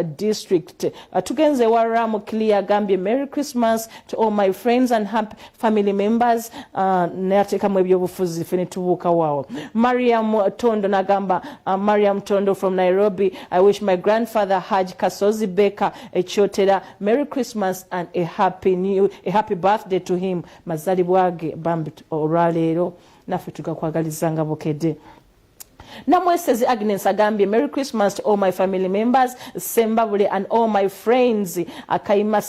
district. Tugenze waramu clear gambye Merry Christmas to all my friends and happy family members. Nateka mwebyobufuzi fene tubuka wao. Mariam Tondo nagamba, Mariam Tondo from Nairobi. I wish my grandfather Haj Kasozi Beka Echotera Merry Christmas and a happy birthday to him. Mazali bwage bambit oralero nafe tugakwagalizanga bokede. Namwesezi Agnes agambye Merry Christmas to all my family members, Sembabule and all my friends. Akaimba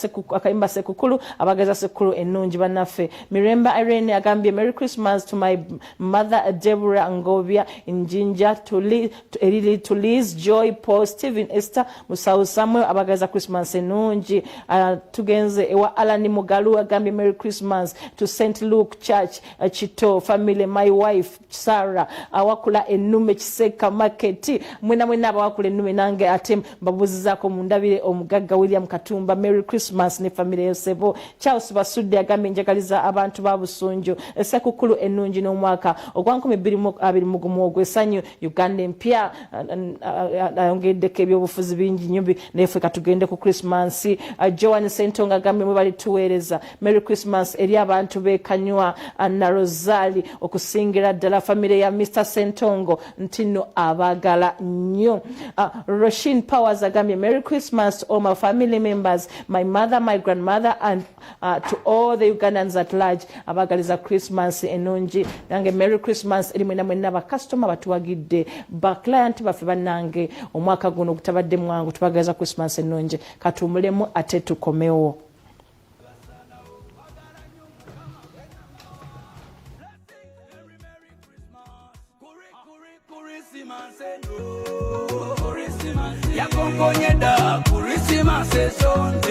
Ssekukkulu abagaza Ssekukkulu ennungi bannaffe. Miremba Irene agambye Merry Christmas to my mother Deborah Ngobia Njinja, to Liz Joy Paul Stephen Esther Musau Samuel abagaza Christmas ennungi. Tugenze ewa Alani Mugalu agambye Merry Christmas to St. Luke Church Chito family, my wife Sarah awakula ennume Kiseka market mwena abawakula ennume nange ate mbabuzizako mundabire omugagga William Katumba Merry Christmas ne family yosebo. Charles Basudde agambye njagaliza abantu babusunjo Ssekukkulu ennungi n'omwaka ogwankumi 2020 ogwesanyu Uganda empya ayongeddeko ebyobufuzi bingi nyumbi nefe katugende ku Christmas. Joan Sentonga agambye mwebali tuweereza Merry Christmas eri abantu bekanywa na Rosali okusingira ddala family ya Mr. Sentongo ntino abagala nnyo. Roshin Powers agambye Merry Christmas to all my family members, my mother, my grandmother and to all the Ugandans at large abagaliza Christmas enungi. Nange Merry Christmas eri mwena ba customer batuwagidde ba client baffe bannange omwaka guno kutabadde mwangu tubagaliza Christmas enungi katumulemu ate tukomewo. Yakongonyeda Christmas sonte